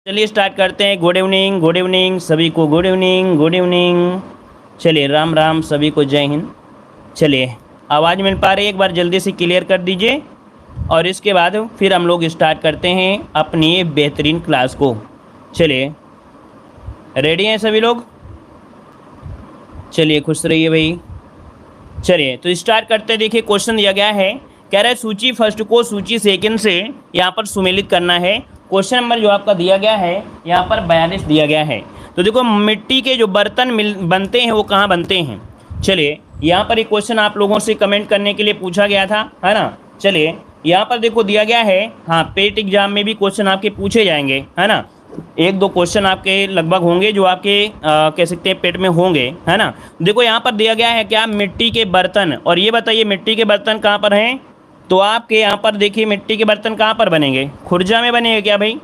चलिए स्टार्ट करते हैं। गुड इवनिंग सभी को, गुड इवनिंग। चलिए राम राम सभी को, जय हिंद। चलिए आवाज़ मिल पा रही है, एक बार जल्दी से क्लियर कर दीजिए और इसके बाद फिर हम लोग स्टार्ट करते हैं अपनी बेहतरीन क्लास को। चलिए रेडी हैं सभी लोग? चलिए खुश रहिए भाई। चलिए तो स्टार्ट करते हैं। देखिए क्वेश्चन दिया गया है, कह रहा है सूची फर्स्ट को सूची सेकंड से यहाँ पर सुमेलित करना है। क्वेश्चन नंबर जो आपका दिया गया है यहाँ पर 42 दिया गया है। तो देखो मिट्टी के जो बर्तन बनते हैं वो कहाँ बनते हैं। चलिए यहाँ पर एक क्वेश्चन आप लोगों से कमेंट करने के लिए पूछा गया था, है ना। चलिए यहाँ पर देखो दिया गया है, हाँ पेट एग्जाम में भी क्वेश्चन आपके पूछे जाएंगे, है ना। एक दो क्वेश्चन आपके लगभग होंगे जो आपके कह सकते हैं पेट में होंगे, है ना। देखो यहाँ पर दिया गया है क्या, मिट्टी के बर्तन। और ये बताइए मिट्टी के बर्तन कहाँ पर हैं। तो आपके यहाँ पर देखिए मिट्टी के बर्तन कहाँ पर बनेंगे, खुर्जा में बनेंगे क्या भाई।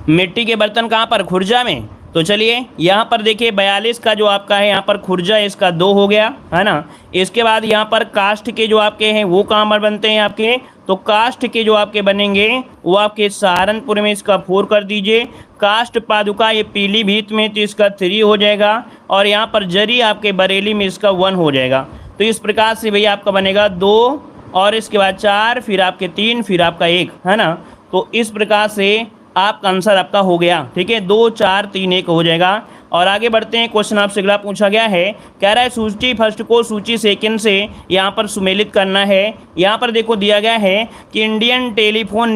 मिट्टी के बर्तन कहाँ पर, खुर्जा में। तो चलिए यहाँ पर देखिए 42 का जो आपका है यहाँ पर खुर्जा, इसका 2 हो गया, है ना। इसके बाद यहाँ पर काष्ठ के जो आपके हैं वो कहाँ पर बनते हैं आपके, तो काष्ठ के जो आपके बनेंगे वो आपके सहारनपुर में, इसका 4 कर दीजिए। काष्ठ पादुका ये पीलीभीत में, तो इसका 3 हो जाएगा। और यहाँ पर जरी आपके बरेली में, इसका 1 हो जाएगा। तो इस प्रकार से भैया आपका बनेगा 2 और इसके बाद 4, फिर आपके 3, फिर आपका 1, है ना। तो इस प्रकार से आपका आंसर आपका हो गया, ठीक है। 2 4 3 1 हो जाएगा। और आगे बढ़ते हैं। क्वेश्चन आपसे अगला पूछा गया है, कह रहा है सूची फर्स्ट को सूची सेकंड से यहाँ पर सुमेलित करना है। यहाँ पर देखो दिया गया है कि इंडियन टेलीफोन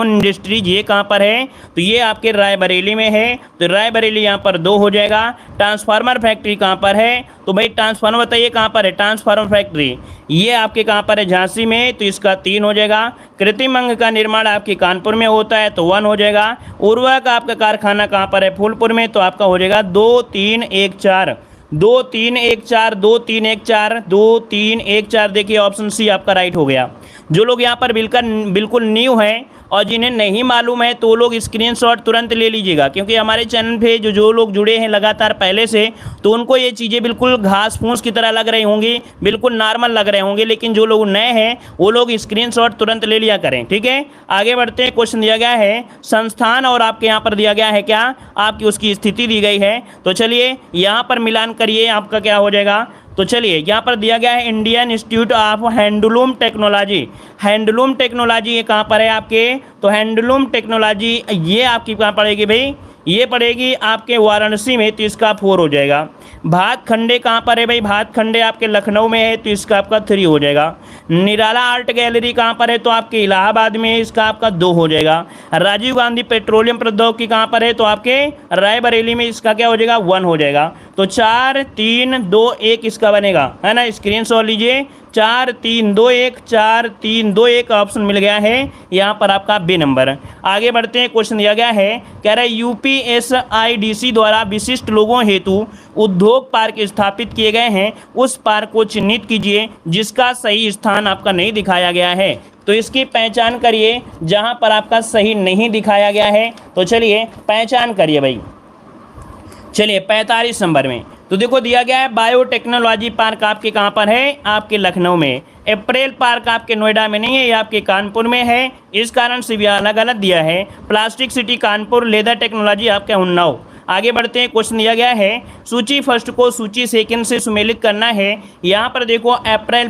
इंडस्ट्रीज ये कहाँ पर है, तो ये आपके रायबरेली में है। तो रायबरेली यहाँ पर 2 हो जाएगा। ट्रांसफार्मर फैक्ट्री कहाँ पर है, तो भाई ट्रांसफार्मर बताइए कहाँ पर है। ट्रांसफार्मर फैक्ट्री ये आपके कहाँ पर है, झांसी में, तो इसका 3 हो जाएगा। कृत्रिम अंग का निर्माण आपके कानपुर में होता है, तो 1 हो जाएगा। उर्वरक का आपका कारखाना कहाँ पर है, फूलपुर में, तो आपका हो जाएगा 2 3 1 4 2 3 1 4 2 3 1 4 2 3 1 4। देखिए ऑप्शन सी आपका राइट हो गया। जो लोग यहाँ पर बिल्कुल न्यू हैं और जिन्हें नहीं मालूम है तो वो लोग स्क्रीनशॉट तुरंत ले लीजिएगा, क्योंकि हमारे चैनल पे जो लोग जुड़े हैं लगातार पहले से, तो उनको ये चीज़ें बिल्कुल घास फूस की तरह लग रही होंगी, बिल्कुल नॉर्मल लग रहे होंगे। लेकिन जो लोग नए हैं वो लोग स्क्रीनशॉट तुरंत ले लिया करें, ठीक है। आगे बढ़ते हैं। क्वेश्चन दिया गया है संस्थान और आपके यहाँ पर दिया गया है क्या, आपकी उसकी स्थिति दी गई है। तो चलिए यहाँ पर मिलान करिए, आपका क्या हो जाएगा। तो चलिए यहाँ पर दिया गया है Indian institute of handloom technology. Handloom technology ये कहाँ पर है आपके, तो हैंडलूम टेक्नोलॉजी ये आपकी कहाँ पड़ेगी भाई, ये पड़ेगी आपके वाराणसी में, तो इसका 4 हो जाएगा। भात खंडे कहाँ पर है भाई, भात खंडे आपके लखनऊ में है, तो इसका आपका 3 हो जाएगा। निराला आर्ट गैलरी कहाँ पर है, तो आपके इलाहाबाद में, इसका आपका 2 हो जाएगा। राजीव गांधी पेट्रोलियम प्रौद्योगिकी कहाँ पर है, तो आपके रायबरेली में, इसका क्या हो जाएगा 1 हो जाएगा। तो 4 3 2 1 इसका बनेगा, है ना। स्क्रीनशॉट लीजिए, 4 3 2 1 4 3 2 1 ऑप्शन मिल गया है यहाँ पर आपका बी नंबर। आगे बढ़ते हैं। क्वेश्चन दिया गया है, कह रहा है यूपीएसआईडीसी द्वारा विशिष्ट लोगों हेतु उद्योग पार्क स्थापित किए गए हैं, उस पार्क को चिन्हित कीजिए जिसका सही स्थान आपका नहीं दिखाया गया है। तो इसकी पहचान करिए जहाँ पर आपका सही नहीं दिखाया गया है। तो चलिए पहचान करिए भाई। चलिए 45 नंबर में तो देखो दिया गया है बायोटेक्नोलॉजी पार्क आपके कहाँ पर है, आपके लखनऊ में। अप्रैल पार्क आपके नोएडा में नहीं है, ये आपके कानपुर में है, इस कारण से भी अलग अलग दिया है। Plastic city Kanpur, leather technology आपके उन्नाव। आगे बढ़ते हैं। क्वेश्चन दिया गया है सूची फर्स्ट को सूची सेकंड से सुमेलित करना है। यहाँ पर देखो अप्रैल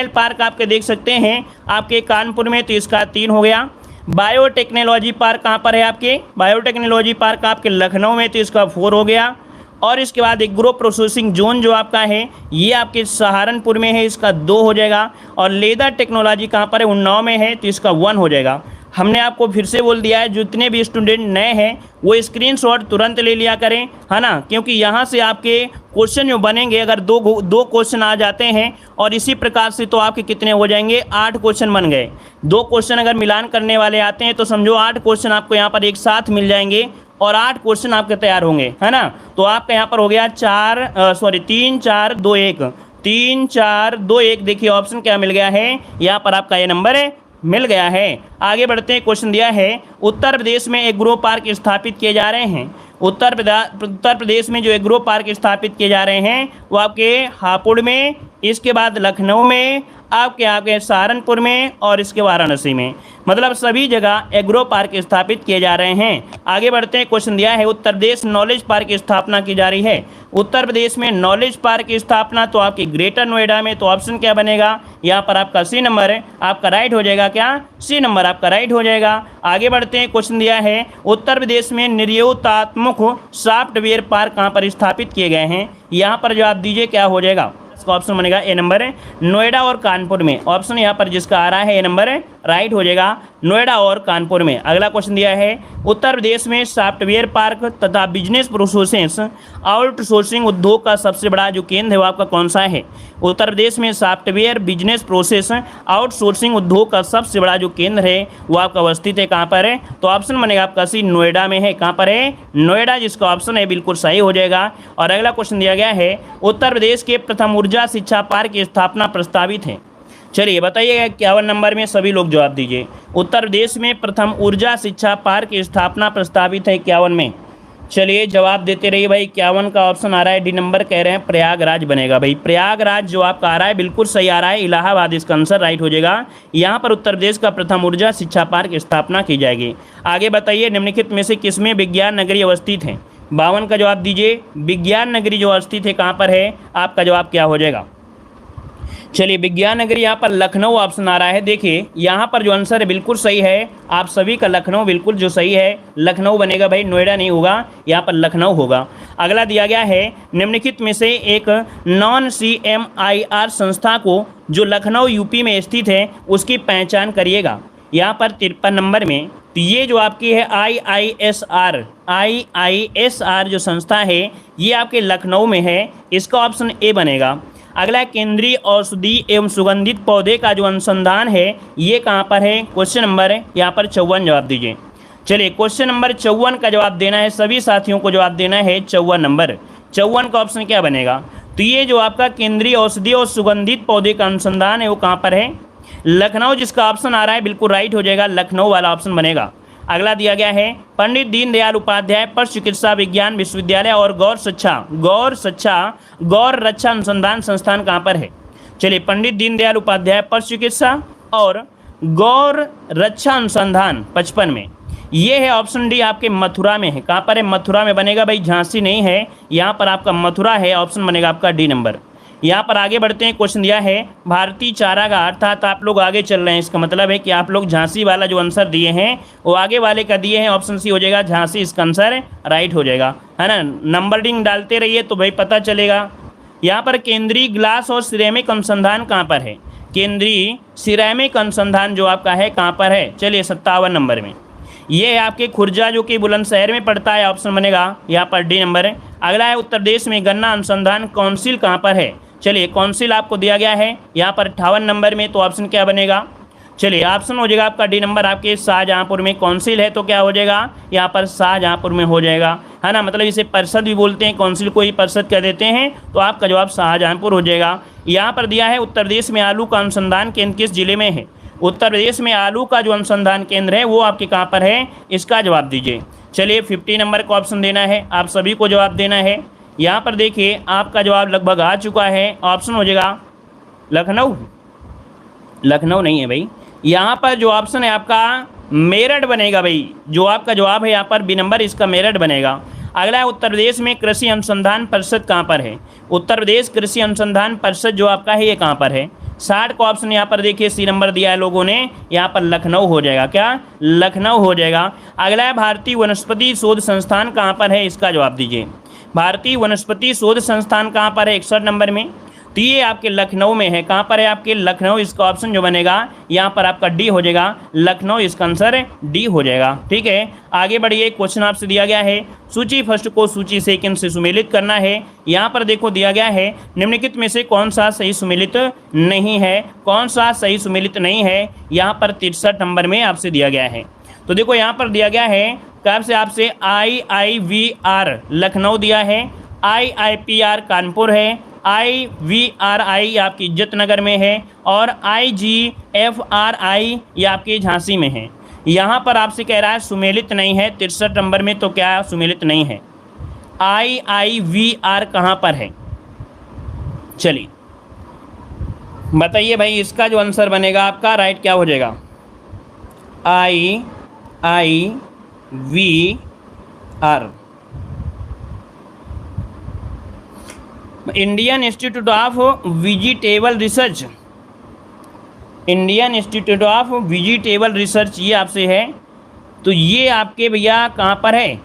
पार्क आपके देख सकते हैं आपके कानपुर में, तो इसका 3 हो गया। बायोटेक्नोलॉजी पार्क कहाँ पर है आपके, बायोटेक्नोलॉजी पार्क आपके लखनऊ में, तो इसका 4 हो गया। और इसके बाद एग्रो प्रोसेसिंग जोन जो आपका है ये आपके सहारनपुर में है, इसका 2 हो जाएगा। और लेदर टेक्नोलॉजी कहाँ पर है, उन्नाव में है, तो इसका 1 हो जाएगा। हमने आपको फिर से बोल दिया है जितने भी स्टूडेंट नए हैं वो स्क्रीनशॉट तुरंत ले लिया करें, है ना, क्योंकि यहाँ से आपके क्वेश्चन जो बनेंगे, अगर दो क्वेश्चन आ जाते हैं और इसी प्रकार से, तो आपके कितने हो जाएंगे, 8 क्वेश्चन बन गए। 2 क्वेश्चन अगर मिलान करने वाले आते हैं तो समझो 8 क्वेश्चन आपको यहाँ पर एक साथ मिल जाएंगे और 8 क्वेश्चन आपके तैयार होंगे, है ना। तो आपका यहाँ पर हो गया 3 4 2 1 3 4 2 1। देखिए ऑप्शन क्या मिल गया है, यहाँ पर आपका ये नंबर है मिल गया है। आगे बढ़ते हैं। क्वेश्चन दिया है उत्तर प्रदेश में एग्रो पार्क स्थापित किए जा रहे हैं। उत्तर प्रदेश में जो एग्रो पार्क स्थापित किए जा रहे हैं वो आपके हापुड़ में, इसके बाद लखनऊ में आपके आपके सहारनपुर में और इसके वाराणसी में, मतलब सभी जगह एग्रो पार्क स्थापित किए जा रहे हैं। आगे बढ़ते हैं, क्वेश्चन दिया है उत्तर प्रदेश नॉलेज पार्क की स्थापना की जा रही है। उत्तर प्रदेश में नॉलेज पार्क की स्थापना तो आपकी ग्रेटर नोएडा में, तो ऑप्शन क्या बनेगा यहाँ पर आपका सी नंबर है, आपका राइट हो जाएगा, क्या सी नंबर आपका राइट हो जाएगा। आगे बढ़ते हैं, क्वेश्चन दिया है उत्तर प्रदेश में निर्योतात्मक सॉफ्टवेयर पार्क कहाँ पर स्थापित किए गए हैं। यहाँ पर जवाब दीजिए क्या हो जाएगा, इसका ऑप्शन बनेगा ए नंबर है, नोएडा और कानपुर में। ऑप्शन यहाँ पर जिसका आ रहा है ए नंबर है, राइट हो जाएगा, नोएडा और कानपुर में। अगला क्वेश्चन दिया है उत्तर प्रदेश में सॉफ्टवेयर पार्क तथा बिजनेस प्रोसेस आउटसोर्सिंग उद्योग का सबसे बड़ा जो केंद्र है वो आपका कौन सा है। उत्तर प्रदेश में सॉफ्टवेयर बिजनेस प्रोसेस आउटसोर्सिंग उद्योग का सबसे बड़ा जो केंद्र है वो आपका अवस्थित है कहाँ पर है, तो ऑप्शन बनेगा आपका सी नोएडा में है। कहाँ पर है, नोएडा, जिसका ऑप्शन है बिल्कुल सही हो जाएगा। और अगला क्वेश्चन दिया गया है उत्तर प्रदेश के प्रथम ऊर्जा शिक्षा पार्क की स्थापना प्रस्तावित है। चलिए बताइएगा 51 नंबर में सभी लोग जवाब दीजिए। उत्तर प्रदेश में प्रथम ऊर्जा शिक्षा पार्क की स्थापना प्रस्तावित है 51 में। चलिए जवाब देते रहिए भाई। 51 का ऑप्शन आ रहा है डी नंबर, कह रहे हैं प्रयागराज बनेगा भाई। प्रयागराज जो आपका आ रहा है बिल्कुल सही आ रहा है, इलाहाबाद इसका आंसर राइट हो जाएगा। यहाँ पर उत्तर प्रदेश का प्रथम ऊर्जा शिक्षा पार्क की स्थापना की जाएगी। आगे बताइए निम्नलिखित में से किसमें विज्ञान नगरी अवस्थित है। 52 का जवाब दीजिए। विज्ञान नगरी जो अवस्थित है कहाँ पर है, आपका जवाब क्या हो जाएगा। चलिए विज्ञान नगरी यहाँ पर लखनऊ ऑप्शन आ रहा है। देखिए यहाँ पर जो आंसर है बिल्कुल सही है, आप सभी का लखनऊ बिल्कुल जो सही है, लखनऊ बनेगा भाई, नोएडा नहीं होगा, यहाँ पर लखनऊ होगा। अगला दिया गया है निम्नलिखित में से एक नॉन CMIR संस्था को जो लखनऊ यूपी में स्थित है उसकी पहचान करिएगा। यहाँ पर 53 नंबर में, तो ये जो आपकी है IISR जो संस्था है ये आपके लखनऊ में है, इसका ऑप्शन ए बनेगा। अगला केंद्रीय औषधि एवं सुगंधित पौधे का जो अनुसंधान है ये कहाँ पर है, क्वेश्चन नंबर है यहाँ पर 54 जवाब दीजिए। चलिए क्वेश्चन नंबर 54 का जवाब देना है, सभी साथियों को जवाब देना है 54 नंबर। 54 का ऑप्शन क्या बनेगा, तो ये जो आपका केंद्रीय औषधि और सुगंधित पौधे का अनुसंधान है वो कहाँ पर है, लखनऊ, जिसका ऑप्शन आ रहा है बिल्कुल राइट हो जाएगा, लखनऊ वाला ऑप्शन बनेगा। अगला दिया गया है पंडित दीनदयाल उपाध्याय पशु चिकित्सा विज्ञान विश्वविद्यालय और गौर रक्षा अनुसंधान संस्थान कहाँ पर है। चलिए पंडित दीनदयाल उपाध्याय पशु चिकित्सा और गौर रक्षा अनुसंधान 55 में, ये है ऑप्शन डी आपके मथुरा में है। कहाँ पर है, मथुरा में बनेगा भाई, झांसी नहीं है, यहाँ पर आपका मथुरा है, ऑप्शन बनेगा आपका डी नंबर। यहाँ पर आगे बढ़ते हैं, क्वेश्चन दिया है भारतीय चारागाह, अर्थात आप लोग आगे चल रहे हैं, इसका मतलब है कि आप लोग झांसी वाला जो आंसर दिए हैं वो आगे वाले का दिए हैं, ऑप्शन सी हो जाएगा झांसी, इसका आंसर राइट हो जाएगा, है ना। नंबरिंग डालते रहिए तो भाई पता चलेगा। यहाँ पर केंद्रीय ग्लास और सिरेमिक अनुसंधान कहाँ पर है, केंद्रीय सिरेमिक अनुसंधान जो आपका है कहाँ पर है, चलिए 57 नंबर में, ये है आपके खुर्जा जो कि बुलंदशहर में पड़ता है, ऑप्शन बनेगा यहाँ पर डी नंबर है। अगला है उत्तर प्रदेश में गन्ना अनुसंधान काउंसिल कहाँ पर है। चलिए काउंसिल आपको दिया गया है यहाँ पर 58 नंबर में, तो ऑप्शन क्या बनेगा, चलिए ऑप्शन हो जाएगा आपका डी नंबर, आपके शाहजहाँपुर में काउंसिल है, तो क्या हो जाएगा यहाँ पर शाहजहाँपुर में हो जाएगा, है ना। मतलब इसे परिषद भी बोलते हैं, काउंसिल को ही परिषद कह देते हैं, तो आपका जवाब शाहजहाँपुर हो जाएगा। यहाँ पर दिया है उत्तर प्रदेश में आलू का अनुसंधान केंद्र किस जिले में है। उत्तर प्रदेश में आलू का जो अनुसंधान केंद्र है वो आपके कहाँ पर है, इसका जवाब दीजिए। चलिए 50 नंबर का ऑप्शन देना है, आप सभी को जवाब देना है। यहाँ पर देखिए आपका जवाब लगभग आ चुका है, ऑप्शन हो जाएगा लखनऊ, लखनऊ नहीं है भाई, यहाँ पर जो ऑप्शन है आपका मेरठ बनेगा भाई, जो आपका जवाब है यहाँ पर बी नंबर, इसका मेरठ बनेगा। अगला है उत्तर प्रदेश में कृषि अनुसंधान परिषद कहाँ पर है। उत्तर प्रदेश कृषि अनुसंधान परिषद जो आपका है ये कहाँ पर है, 60 का ऑप्शन यहाँ पर देखिए सी नंबर दिया है लोगों ने, यहाँ पर लखनऊ हो जाएगा, क्या लखनऊ हो जाएगा। अगला है भारतीय वनस्पति शोध संस्थान कहाँ पर है, इसका जवाब दीजिए। भारतीय वनस्पति शोध संस्थान कहाँ पर है, 61 नंबर में, तो ये आपके लखनऊ में है। कहाँ पर है आपके लखनऊ, इसका ऑप्शन जो बनेगा यहाँ पर आपका डी हो जाएगा, लखनऊ, इसका आंसर डी हो जाएगा। ठीक है आगे बढ़िए, क्वेश्चन आपसे दिया गया है सूची फर्स्ट को सूची सेकंड से सुमेलित करना है। यहाँ पर देखो दिया गया है निम्नलिखित में से कौन सा सही सुमेलित नहीं है, कौन सा सही सुमेलित नहीं है, यहाँ पर 63 नंबर में आपसे दिया गया है। तो देखो यहाँ पर दिया गया है कब से आपसे IIVR लखनऊ दिया है, IIPR कानपुर है, IVRI आपकी इज्जत नगर में है और IGFRI ये आपकी झांसी में है। यहाँ पर आपसे कह रहा है सुमेलित नहीं है 63 नंबर में, तो क्या सुमेलित नहीं है, IIVR कहाँ पर है। चलिए बताइए भाई, इसका जो आंसर बनेगा आपका राइट क्या हो जाएगा? IIVR, Indian institute of vegetable research. Indian institute of vegetable research ये आपसे है। तो ये आपके भैया कहाँ पर है?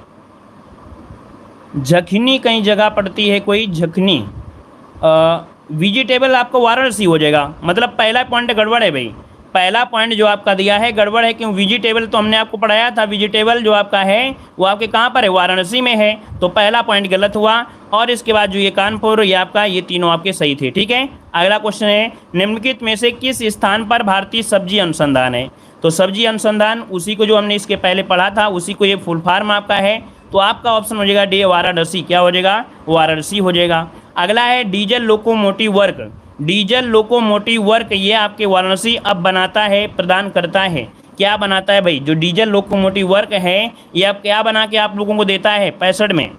झखनी कहीं जगह पड़ती है कोई, झखनी। वेजिटेबल आपको वाराणसी हो जाएगा। मतलब पहला पॉइंट गड़बड़ है भाई, पहला पॉइंट जो आपका दिया है गड़बड़ है। क्यों? वेजिटेबल तो हमने आपको पढ़ाया था, वेजिटेबल जो आपका है वो आपके कहाँ पर है? वाराणसी में है। तो पहला पॉइंट गलत हुआ। और इसके बाद जो ये कानपुर, ये आपका, ये तीनों आपके सही थे। ठीक है, अगला क्वेश्चन है, निम्नलिखित में से किस स्थान पर भारतीय सब्जी अनुसंधान है? तो सब्जी अनुसंधान उसी को जो हमने इसके पहले पढ़ा था, उसी को ये फुल फॉर्म आपका है। तो आपका ऑप्शन हो जाएगा डी, वाराणसी। क्या हो जाएगा? वाराणसी हो जाएगा। अगला है diesel locomotive work. Diesel locomotive work ये आपके वाराणसी अब बनाता है, प्रदान करता है। क्या बनाता है भाई? जो डीजल लोकोमोटिव वर्क है ये अब क्या बना के आप लोगों को देता है? 65 में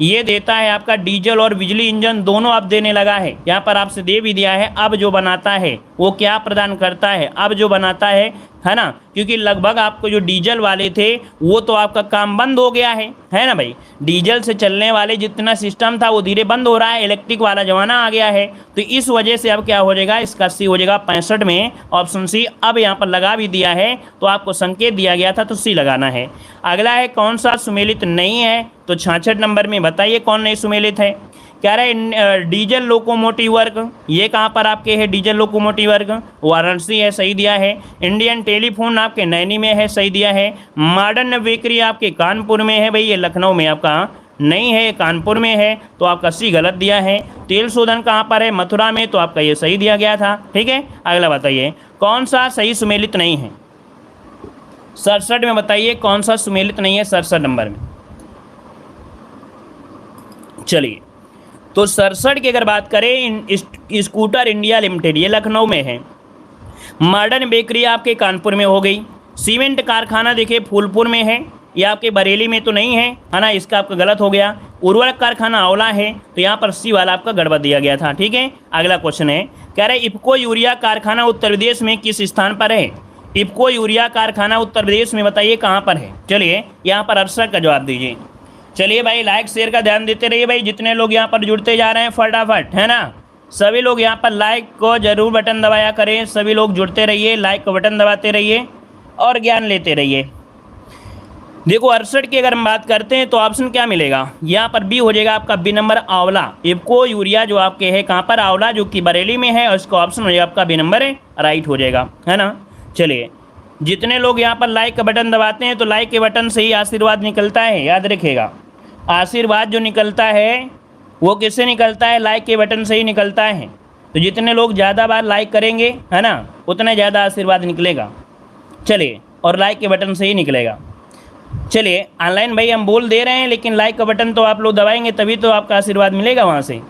ये देता है आपका डीजल और बिजली इंजन दोनों अब देने लगा है। यहाँ पर आपसे दे भी दिया है। अब जो बनाता है वो क्या प्रदान करता है? अब जो बनाता है ना, क्योंकि लगभग आपको जो डीजल वाले थे वो तो आपका काम बंद हो गया है ना भाई। डीजल से चलने वाले जितना सिस्टम था वो धीरे बंद हो रहा है, इलेक्ट्रिक वाला जमाना आ गया है। तो इस वजह से अब क्या हो जाएगा? इसका सी हो जाएगा 65 में, ऑप्शन सी। अब यहाँ पर लगा भी दिया है तो आपको संकेत दिया गया था तो सी लगाना है। अगला है कौन सा सुमेलित नहीं है? तो 66 नंबर में बताइए कौन नहीं सुमेलित है। कह रहे हैं डीजल लोकोमोटिव वर्क, ये कहाँ पर आपके है? डीजल लोकोमोटिव वर्क वाराणसी है, सही दिया है। इंडियन टेलीफोन आपके नैनी में है, सही दिया है। मॉडर्न बेकरी आपके कानपुर में है भाई, ये लखनऊ में आपका नहीं है, कानपुर में है। तो आपका सी गलत दिया है। तेल शोधन कहाँ पर है? मथुरा में। तो आपका ये सही दिया गया था। ठीक है, अगला बताइए कौन सा सही सुमेलित नहीं है? 67 में बताइए कौन सा सुमेलित नहीं है 67 नंबर में। चलिए, तो 67 की अगर बात करें, स्कूटर इंडिया लिमिटेड ये लखनऊ में है। मॉडर्न बेकरी आपके कानपुर में हो गई। सीमेंट कारखाना देखिए फूलपुर में है, ये आपके बरेली में तो नहीं है ना, इसका आपका गलत हो गया। उर्वरक कारखाना आंवला है, तो यहाँ पर सी वाला आपका गड़बड़ दिया गया था। ठीक है, अगला क्वेश्चन है, कह रहे इफको यूरिया कारखाना उत्तर प्रदेश में किस स्थान पर है? इफको यूरिया कारखाना उत्तर प्रदेश में बताइए कहाँ पर है? चलिए यहाँ पर 68 का जवाब दीजिए। चलिए भाई, लाइक शेयर का ध्यान देते रहिए भाई, जितने लोग यहाँ पर जुड़ते जा रहे हैं फटाफट, है ना। सभी लोग यहाँ पर लाइक को जरूर बटन दबाया करें। सभी लोग जुड़ते रहिए, लाइक को बटन दबाते रहिए और ज्ञान लेते रहिए। देखो 68 की अगर हम बात करते हैं तो ऑप्शन क्या मिलेगा? यहाँ पर बी हो जाएगा आपका, बी नंबर आंवला। इफको यूरिया जो आपके है कहाँ पर? आंवला, जो कि बरेली में है, और इसका ऑप्शन हो जाएगा आपका बी नंबर है, राइट हो जाएगा, है ना। चलिए, जितने लोग यहाँ पर लाइक का बटन दबाते हैं तो लाइक के बटन से ही आशीर्वाद निकलता है, याद रखिएगा। आशीर्वाद जो निकलता है वो किससे निकलता है? लाइक के बटन से ही निकलता है। तो जितने लोग ज़्यादा बार लाइक करेंगे, है ना, उतना ज़्यादा आशीर्वाद निकलेगा। चलिए, और लाइक के बटन से ही निकलेगा। चलिए, ऑनलाइन भाई हम बोल दे रहे हैं, लेकिन लाइक का बटन तो आप लोग दबाएंगे तभी तो आपका आशीर्वाद मिलेगा वहाँ से।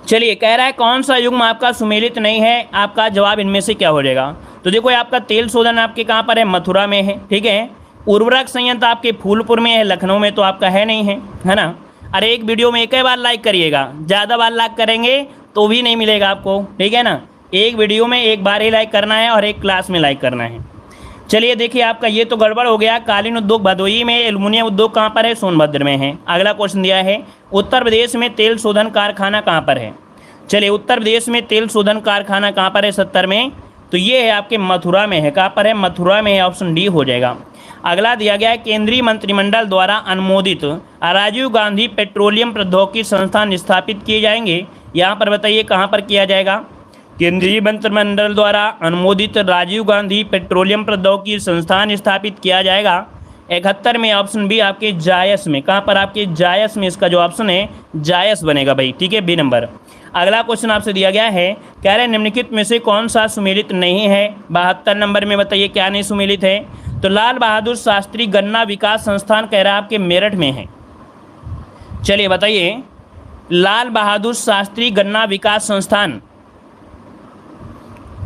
चलिए, कह रहा है कौन सा युग्म आपका सुमेलित नहीं है? आपका जवाब इनमें से क्या हो जाएगा? तो देखो, आपका तेल शोधन आपके कहाँ पर है? मथुरा में है। ठीक है, उर्वरक संयंत्र आपके फूलपुर में है, लखनऊ में तो आपका है नहीं है ना। अरे एक वीडियो में एक ही बार लाइक करिएगा, ज़्यादा बार लाइक करेंगे तो भी नहीं मिलेगा आपको, ठीक है ना। एक वीडियो में एक बार ही लाइक करना है और एक क्लास में लाइक करना है। चलिए देखिए, आपका ये तो गड़बड़ हो गया। कालीन उद्योग भदोही में, एल्युमिनियम उद्योग कहाँ पर है? सोनभद्र में है। अगला क्वेश्चन दिया है, उत्तर प्रदेश में तेल शोधन कारखाना कहाँ पर है? चलिए, उत्तर प्रदेश में तेल शोधन कारखाना कहाँ पर है 70 में? तो ये है आपके मथुरा में है। कहाँ पर है? मथुरा में है, ऑप्शन डी हो जाएगा। अगला दिया गया है, केंद्रीय मंत्रिमंडल द्वारा अनुमोदित राजीव गांधी पेट्रोलियम प्रौद्योगिकी संस्थान स्थापित किए जाएंगे। यहाँ पर बताइए कहाँ पर किया जाएगा? केंद्रीय मंत्रिमंडल द्वारा अनुमोदित राजीव गांधी पेट्रोलियम प्रौद्योगिकी संस्थान स्थापित किया जाएगा 71 में, ऑप्शन बी आपके जायस में। कहाँ पर? आपके जायस में। इसका जो ऑप्शन है जायस बनेगा भाई, ठीक है, बी नंबर। अगला क्वेश्चन आपसे दिया गया है, कह रहे निम्नलिखित में से कौन सा सुमेलित नहीं है? 72 नंबर में बताइए क्या नहीं सुमेलित है? तो लाल बहादुर शास्त्री गन्ना विकास संस्थान कह रहा है आपके मेरठ में है। चलिए बताइए, लाल बहादुर शास्त्री गन्ना विकास संस्थान,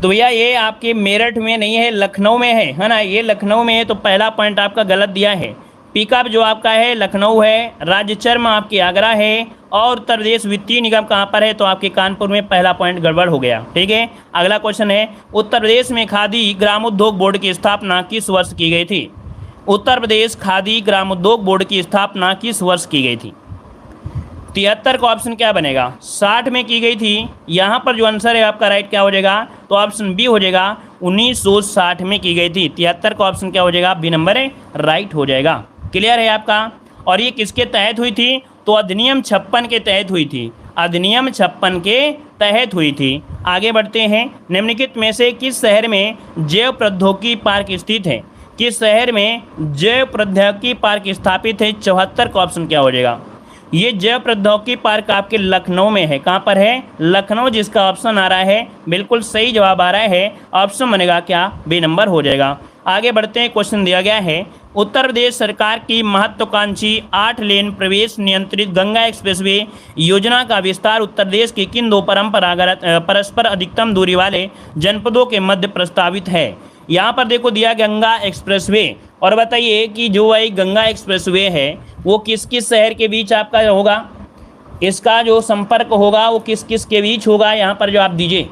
तो भैया ये आपके मेरठ में नहीं है, लखनऊ में है ना। ये लखनऊ में है, तो पहला पॉइंट आपका गलत दिया है। पिकअप जो आपका है लखनऊ है, राज्य चर्म आपकी आगरा है, और उत्तर प्रदेश वित्तीय निगम कहाँ पर है, तो आपके कानपुर में। पहला पॉइंट गड़बड़ हो गया, ठीक है। अगला क्वेश्चन है, उत्तर प्रदेश में खादी ग्रामोद्योग बोर्ड की स्थापना किस वर्ष की गई थी। उत्तर प्रदेश खादी ग्रामोद्योग बोर्ड की स्थापना किस वर्ष की गई थी। 73 का ऑप्शन क्या बनेगा, 60 में की गई थी। यहाँ पर जो आंसर है आपका राइट क्या हो जाएगा, तो ऑप्शन बी हो जाएगा, 1960 में की गई थी। 73 का ऑप्शन क्या हो जाएगा, बी नंबर है, राइट हो जाएगा। क्लियर है आपका। और ये किसके तहत हुई थी, तो अधिनियम 56 के तहत हुई थी। अधिनियम 56 के तहत हुई थी। आगे बढ़ते हैं, निम्नलिखित में से किस शहर में जैव प्रौद्योगिकी पार्क स्थित है। किस शहर में जैव प्रौद्योगिकी पार्क स्थापित है। 74 का ऑप्शन क्या हो जाएगा, ये जैव प्रौद्योगिकी पार्क आपके लखनऊ में है। कहाँ पर है, लखनऊ, जिसका ऑप्शन आ रहा है बिल्कुल सही जवाब आ रहा है। ऑप्शन बनेगा क्या, बी नंबर हो जाएगा। आगे बढ़ते हैं, क्वेश्चन दिया गया है, उत्तर प्रदेश सरकार की महत्वाकांक्षी 8 लेन प्रवेश नियंत्रित गंगा एक्सप्रेसवे योजना का विस्तार उत्तर प्रदेश के किन दो परंपरागत परस्पर अधिकतम दूरी वाले जनपदों के मध्य प्रस्तावित है। यहाँ पर देखो दिया गंगा एक्सप्रेसवे, और बताइए कि जो वही गंगा एक्सप्रेसवे है वो किस किस शहर के बीच आपका होगा, इसका जो संपर्क होगा वो किस किस के बीच होगा। यहाँ पर जो आप दीजिए,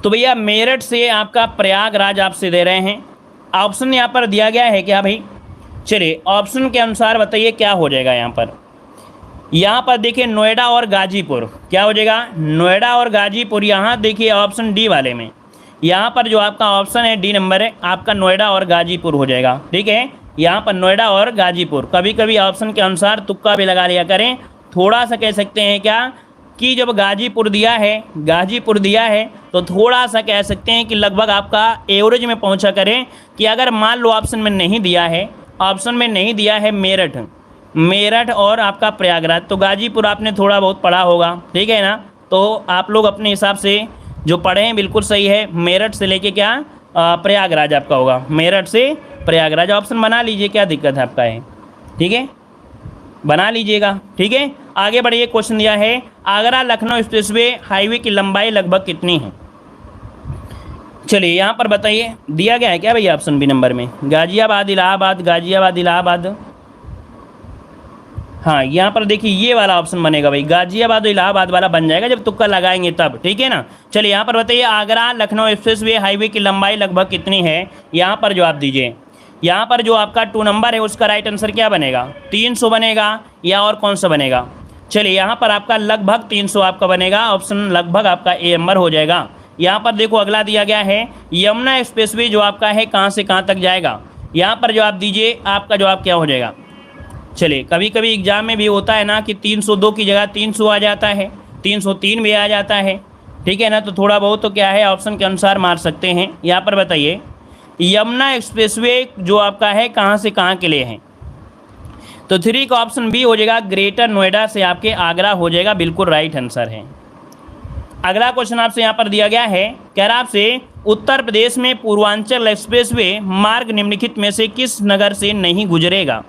तो भैया मेरठ से आपका प्रयागराज आपसे दे रहे हैं। ऑप्शन यहाँ पर दिया गया है क्या भाई, चलिए ऑप्शन के अनुसार बताइए क्या हो जाएगा। यहाँ पर देखिए नोएडा और गाजीपुर, क्या हो जाएगा, नोएडा और गाजीपुर। यहाँ देखिए ऑप्शन डी वाले में, यहाँ पर जो आपका ऑप्शन है डी नंबर है आपका, नोएडा और गाजीपुर हो जाएगा, ठीक है। यहाँ पर नोएडा और गाजीपुर, कभी कभी ऑप्शन के अनुसार तुक्का भी लगा लिया करें। थोड़ा सा कह सकते हैं क्या कि जब गाजीपुर दिया है तो थोड़ा सा कह सकते हैं कि लगभग आपका एवरेज में पहुँचा करें कि अगर मान लो ऑप्शन में नहीं दिया है मेरठ और आपका प्रयागराज, तो गाजीपुर आपने थोड़ा बहुत पढ़ा होगा, ठीक है ना। तो आप लोग अपने हिसाब से जो पढ़े हैं बिल्कुल सही है। मेरठ से लेके क्या प्रयागराज आपका होगा, मेरठ से प्रयागराज ऑप्शन बना लीजिए, क्या दिक्कत है आपका है, ठीक है, बना लीजिएगा, ठीक है। आगे बढ़िए, क्वेश्चन दिया है, आगरा लखनऊ एक्सप्रेसवे हाईवे की लंबाई लगभग कितनी है। चलिए यहाँ पर बताइए, दिया गया है क्या भैया ऑप्शन बी नंबर में, गाजियाबाद इलाहाबाद। हाँ यहाँ पर देखिए ये वाला ऑप्शन बनेगा भाई, गाजियाबाद और इलाहाबाद वाला बन जाएगा जब तुक्का लगाएंगे तब, ठीक है ना। चलिए यहाँ पर बताइए, आगरा लखनऊ एक्सप्रेसवे हाईवे की लंबाई लगभग कितनी है। यहाँ पर जवाब दीजिए। यहाँ पर जो आपका 2 नंबर है उसका राइट आंसर क्या बनेगा, 300 बनेगा या और कौन सा बनेगा। चलिए यहाँ पर आपका लगभग 300 आपका बनेगा, ऑप्शन लगभग आपका ए नंबर हो जाएगा। यहाँ पर देखो अगला दिया गया है, यमुना एक्सप्रेसवे जो आपका है कहाँ से कहाँ तक जाएगा। यहाँ पर जवाब दीजिए, आपका जवाब क्या हो जाएगा। चलिए कभी कभी एग्जाम में भी होता है ना कि 302 की जगह 300 आ जाता है, 303 भी आ जाता है, ठीक है ना। तो थोड़ा बहुत तो क्या है ऑप्शन के अनुसार मार सकते हैं। यहाँ पर बताइए, यमुना एक्सप्रेसवे जो आपका है कहाँ से कहाँ के लिए है, तो 3 का ऑप्शन बी हो जाएगा, ग्रेटर नोएडा से आपके आगरा हो जाएगा, बिल्कुल राइट आंसर है। अगला क्वेश्चन आपसे यहाँ पर दिया गया है, कह रहा आपसे उत्तर प्रदेश में पूर्वांचल एक्सप्रेसवे मार्ग निम्नलिखित में से किस नगर से नहीं गुजरेगा।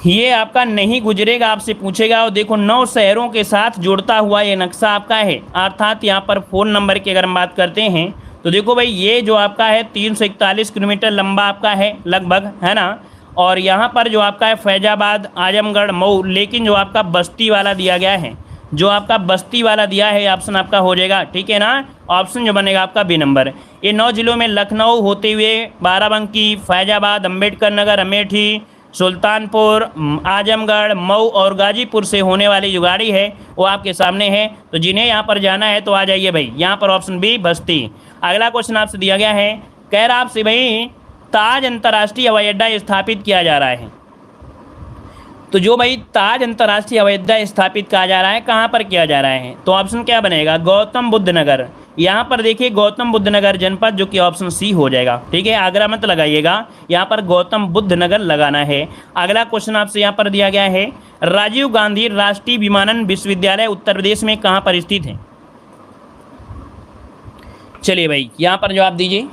ये आपका नहीं गुजरेगा आपसे पूछेगा, और देखो 9 शहरों के साथ जुड़ता हुआ ये नक्शा आपका है, अर्थात यहाँ पर फ़ोन नंबर की अगर हम बात करते हैं तो देखो भाई ये जो आपका है 341 किलोमीटर लंबा आपका है लगभग, है ना। और यहाँ पर जो आपका है फैजाबाद, आजमगढ़, मऊ, लेकिन जो आपका बस्ती वाला दिया गया है, जो आपका बस्ती वाला दिया है ऑप्शन आपका हो जाएगा, ठीक है ना। ऑप्शन जो बनेगा आपका बी नंबर। ये 9 जिलों में लखनऊ होते हुए बाराबंकी, फैजाबाद, अम्बेडकर नगर, अमेठी, सुल्तानपुर, आजमगढ़, मऊ और गाजीपुर से होने वाली जो गाड़ी है वो आपके सामने है। तो जिन्हें यहाँ पर जाना है तो आ जाइए भाई, यहाँ पर ऑप्शन बी बस्ती। अगला क्वेश्चन आपसे दिया गया है, कह रहा आपसे भाई ताज अंतर्राष्ट्रीय हवाई अड्डा स्थापित किया जा रहा है। तो जो भाई ताज अंतर्राष्ट्रीय हवाई अड्डा स्थापित किया जा रहा है कहाँ पर किया जा रहा है, तो ऑप्शन क्या बनेगा, गौतम बुद्ध नगर। यहाँ पर देखिए गौतम बुद्ध नगर जनपद, जो कि ऑप्शन सी हो जाएगा, ठीक है। आगरा मत लगाइएगा, यहाँ पर गौतम बुद्ध नगर लगाना है। अगला क्वेश्चन आपसे यहाँ पर दिया गया है, राजीव गांधी राष्ट्रीय विमानन विश्वविद्यालय उत्तर प्रदेश में कहाँ पर स्थित है। चलिए भाई यहाँ पर जवाब दीजिए।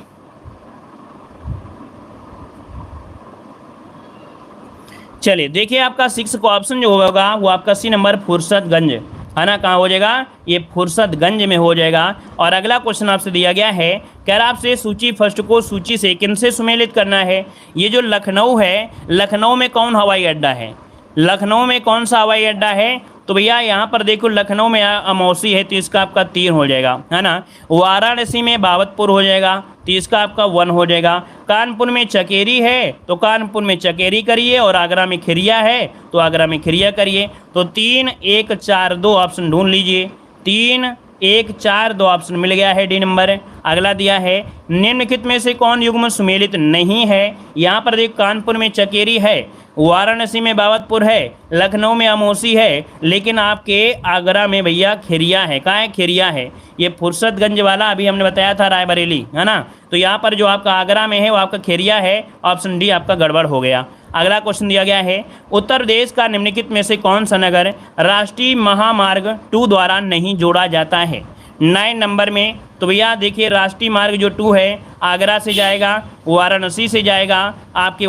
चलिए देखिए आपका 6 का ऑप्शन जो होगा वो आपका सी नंबर फुर्सतगंज, है ना, कहाँ हो जाएगा, ये फुर्सतगंज में हो जाएगा। और अगला क्वेश्चन आपसे दिया गया है, कह रहा आपसे सूची फर्स्ट को सूची सेकंड से सुमेलित करना है। ये जो लखनऊ है, लखनऊ में कौन हवाई अड्डा है, लखनऊ में कौन सा हवाई अड्डा है? तो भैया यहाँ पर देखो लखनऊ में अमौसी है तो इसका आपका 3 हो जाएगा, है ना। वाराणसी में बाबतपुर हो जाएगा तो इसका आपका 1 हो जाएगा। कानपुर में चकेरी है तो कानपुर में चकेरी करिए, और आगरा में खिरिया है तो आगरा में खिरिया करिए। तो 3 1 4 2 ऑप्शन ढूंढ लीजिए। 3 1 4 2 ऑप्शन मिल गया है, डी नंबर। अगला दिया है निम्नलिखित में से कौन युग्म सुमेलित नहीं है? यहाँ पर देख कानपुर में चकेरी है, वाराणसी में बाबतपुर है, लखनऊ में अमौसी है, लेकिन आपके आगरा में भैया खिरिया है। कहाँ है? खिरिया है। ये फुर्सतगंज वाला अभी हमने बताया था रायबरेली, है ना। तो यहाँ पर जो आपका आगरा में है वो आपका खिरिया है। ऑप्शन डी आपका गड़बड़ हो गया। अगला क्वेश्चन दिया गया है उत्तर प्रदेश का निम्नलिखित में से कौन सा नगर राष्ट्रीय महामार्ग 2 द्वारा नहीं जोड़ा जाता है? 9 नंबर में। तो भैया देखिए राष्ट्रीय मार्ग जो 2 है आगरा से जाएगा, वाराणसी से जाएगा, आपके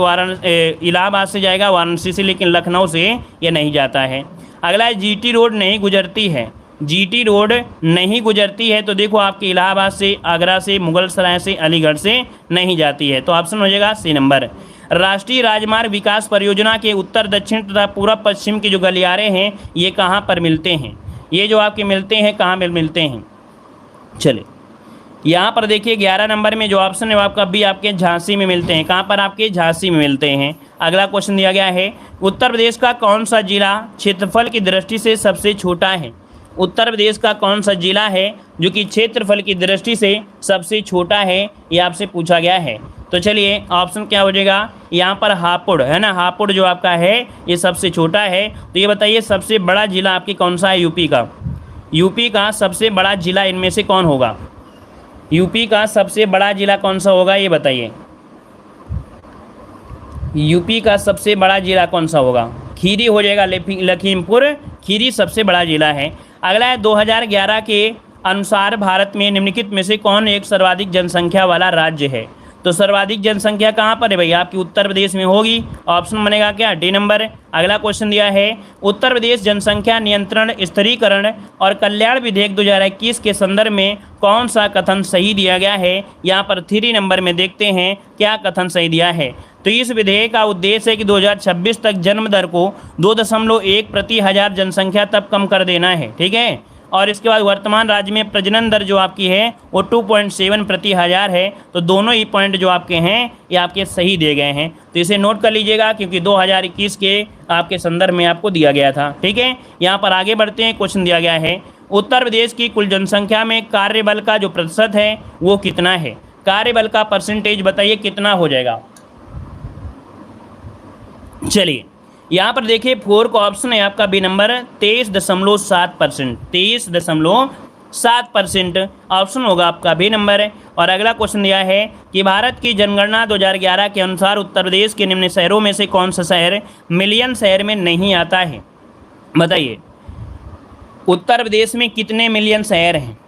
इलाहाबाद से जाएगा वाराणसी से, लेकिन लखनऊ से ये नहीं जाता है। अगला है जीटी रोड नहीं गुजरती है। जीटी रोड नहीं गुजरती है तो देखो आपके इलाहाबाद से, आगरा से, मुगलसराय से, अलीगढ़ से नहीं जाती है। तो ऑप्शन हो जाएगा सी नंबर। राष्ट्रीय राजमार्ग विकास परियोजना के उत्तर दक्षिण तथा पूर्व पश्चिम के जो गलियारे हैं ये कहाँ पर मिलते हैं? ये जो आपके मिलते हैं कहाँ पर मिलते हैं? चलिए यहाँ पर देखिए 11 नंबर में जो ऑप्शन है वो आपका बी आपके झांसी में मिलते हैं। कहाँ पर? आपके झांसी में मिलते हैं। अगला क्वेश्चन दिया गया है उत्तर प्रदेश का कौन सा जिला क्षेत्रफल की दृष्टि से सबसे छोटा है? उत्तर प्रदेश का कौन सा जिला है जो कि क्षेत्रफल की दृष्टि से सबसे छोटा है, ये आपसे पूछा गया है। तो चलिए ऑप्शन क्या हो जाएगा? यहाँ पर हापुड़, है ना। हापुड़ जो आपका है ये सबसे छोटा है। तो ये बताइए सबसे बड़ा जिला आपकी कौन सा है? यूपी का। यूपी का सबसे बड़ा जिला इनमें से कौन होगा? यूपी का सबसे बड़ा जिला कौन सा होगा ये बताइए। यूपी का सबसे बड़ा जिला कौन सा होगा? खीरी हो जाएगा, लखीमपुर खीरी सबसे बड़ा जिला है। अगला है 2011 के अनुसार भारत में निम्नलिखित में से कौन एक सर्वाधिक जनसंख्या वाला राज्य है? तो सर्वाधिक जनसंख्या कहाँ पर है भैया? आपकी उत्तर प्रदेश में होगी। ऑप्शन बनेगा क्या? D number. अगला क्वेश्चन दिया है उत्तर प्रदेश जनसंख्या नियंत्रण स्थिरीकरण और कल्याण विधेयक 2021 के संदर्भ में कौन सा कथन सही दिया गया है? यहाँ पर 3 नंबर में देखते हैं क्या कथन सही दिया है। तो इस विधेयक का उद्देश्य है कि 2026 तक जन्म दर को 2.1 प्रति हजार जनसंख्या तब कम कर देना है, ठीक है। और इसके बाद वर्तमान राज्य में प्रजनन दर जो आपकी है वो 2.7 प्रति हजार है। तो दोनों ही पॉइंट जो आपके हैं ये आपके सही दिए गए हैं। तो इसे नोट कर लीजिएगा क्योंकि 2021 के आपके संदर्भ में आपको दिया गया था, ठीक है। यहाँ पर आगे बढ़ते हैं। क्वेश्चन दिया गया है उत्तर प्रदेश की कुल जनसंख्या में कार्यबल का जो प्रतिशत है वो कितना है? कार्यबल का परसेंटेज बताइए कितना हो जाएगा? चलिए यहाँ पर देखिए 4 का ऑप्शन है आपका बी नंबर 23.7%। 23.7% ऑप्शन होगा आपका बी नंबर। और अगला क्वेश्चन दिया है कि भारत की जनगणना 2011 के अनुसार उत्तर प्रदेश के निम्न शहरों में से कौन सा शहर मिलियन शहर में नहीं आता है? बताइए उत्तर प्रदेश में कितने मिलियन शहर हैं?